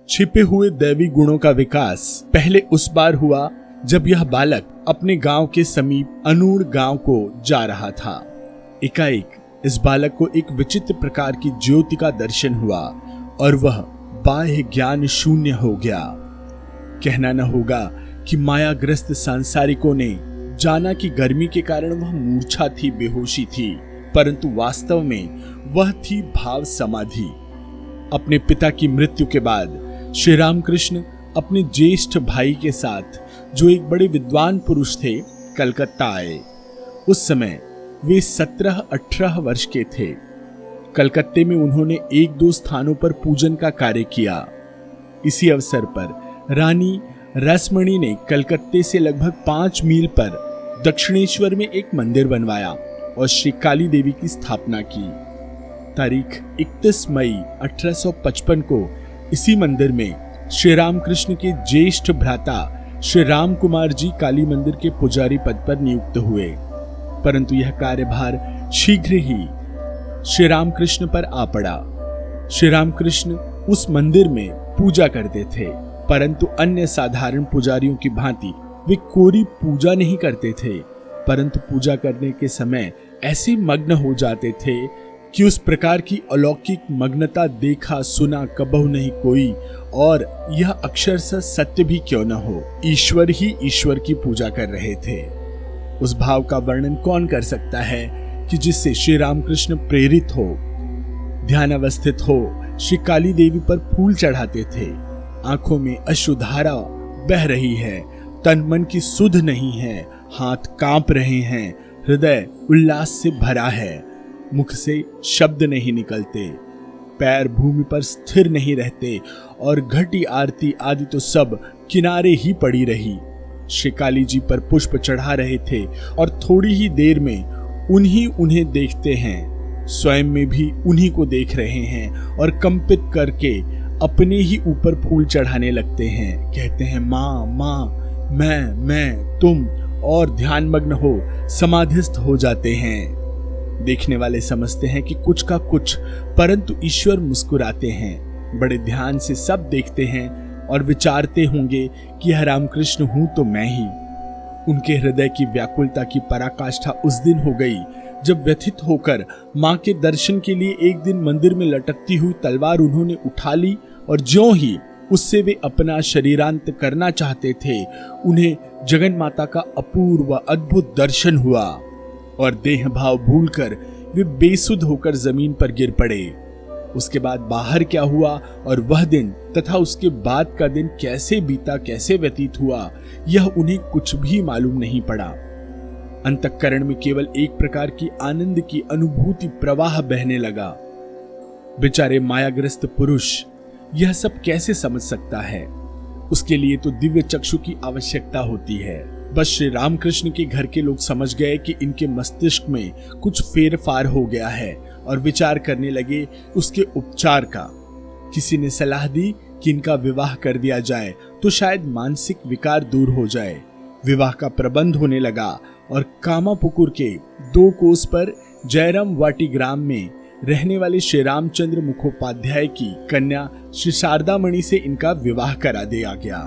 छिपे हुए दैवी गुणों का विकास पहले उस बार हुआ जब यह बालक अपने गांव के समीप अनूड़ गांव को जा रहा था। एकाएक इस बालक को एक विचित्र प्रकार की ज्योति का दर्शन हुआ और वह बाह्य ज्ञान शून्य हो गया। कहना न होगा कि मायाग्रस्त सांसारिकों ने जाना कि गर्मी के कारण वह मूर्छा थी, बेहोशी थी, परंतु वास्तव में वह थी भाव समाधि। अपने पिता की मृत्यु के बाद श्री रामकृष्ण अपने ज्येष्ठ भाई के साथ, जो एक बड़े विद्वान पुरुष थे, कलकत्ता आए। उस समय वे 17-18 वर्ष के थे। कलकत्ते में उन्होंने 1-2 स्थानों पर पूजन का कार्य किया। इसी अवसर पर रानी रसमणी ने कलकत्ते से लगभग 5 मील पर दक्षिणेश्वर में एक मंदिर बनवाया और श्री काली देवी की स्थापना की। तारीख 31 मई 1855 को इसी मंदिर में श्री रामकृष्ण के ज्येष्ठ भ्राता श्री राम कुमार जी काली मंदिर के पुजारी पद पर नियुक्त हुए, परंतु यह कार्यभार शीघ्र ही श्री रामकृष्ण पर आ पड़ा। श्री रामकृष्ण उस मंदिर में पूजा करते थे, परंतु अन्य साधारण पुजारियों की भांति वे कोरी पूजा नहीं करते थे, परंतु पूजा करने के समय ऐसे मग्न हो जाते थे कि उस प्रकार की अलौकिक मग्नता देखा सुना कबहु नहीं कोई, और यह अक्षरशः सत्य भी क्यों न हो, ईश्वर ही ईश्वर की पूजा कर रहे थे। उस भाव का वर्णन कौन कर सकता है कि जिससे श्री रामकृष्ण प्रेरित हो, ध्यान अवस्थित हो, श्री काली देवी पर फूल चढ़ाते थे। आंखों में अश्रुधारा बह रही है, तन मन की सुध नहीं है, हाथ कांप रहे हैं, हृदय उल्लास से भरा है, मुख से शब्द नहीं निकलते, पैर भूमि पर स्थिर नहीं रहते, और घटी आरती आदि तो सब किनारे ही पड़ी रही। श्री काली जी पर पुष्प चढ़ा रहे थे और थोड़ी ही देर में उन्हें देखते हैं, स्वयं में भी उन्हीं को देख रहे हैं और कंपित करके अपने ही ऊपर फूल चढ़ाने लगते हैं। कहते हैं माँ माँ, मैं तुम, और ध्यानमग्न हो समाधिस्थ हो जाते हैं। देखने वाले समझते हैं कि कुछ का कुछ, परंतु ईश्वर मुस्कुराते हैं। बड़े ध्यान से सब देखते हैं और विचारते होंगे कि यह रामकृष्ण हूं तो मैं ही। उनके हृदय की व्याकुलता की पराकाष्ठा उस दिन हो गई जब व्यथित होकर मां के दर्शन के लिए एक दिन मंदिर में लटकती हुई तलवार उन्होंने उठा ली, और ज्यों ही उससे वे अपना शरीरांत करना चाहते थे, उन्हें जगन माता का अपूर्व अद्भुत दर्शन हुआ और देह भाव भूलकर वे बेसुध होकर जमीन पर गिर पड़े। उसके बाद बाहर क्या हुआ और वह दिन तथा उसके बाद का दिन कैसे बीता, कैसे व्यतीत हुआ, यह उन्हें कुछ भी मालूम नहीं पड़ा। अंतःकरण में केवल एक प्रकार की आनंद की अनुभूति प्रवाह बहने लगा। बेचारे मायाग्रस्त पुरुष यह सब कैसे समझ सकता है? उसके लिए तो दिव्य चक्षु की आवश्यकता होती है। बस श्री रामकृष्ण के घर के लोग समझ गए कि इनके मस्तिष्क में कुछ फेरफार हो गया है और विचार करने लगे उसके उपचार का। किसी ने सलाह दी कि इनका विवाह कर दिया जाए तो शायद मानसिक विकार दूर हो जाए। विवाह का प्रबंध होने लगा और कामापुकुर के 2 कोस पर जयराम वाटी ग्राम में रहने वाले श्री रामचंद्र मुखोपाध्याय की कन्या श्री शारदामणि से इनका विवाह करा दिया गया।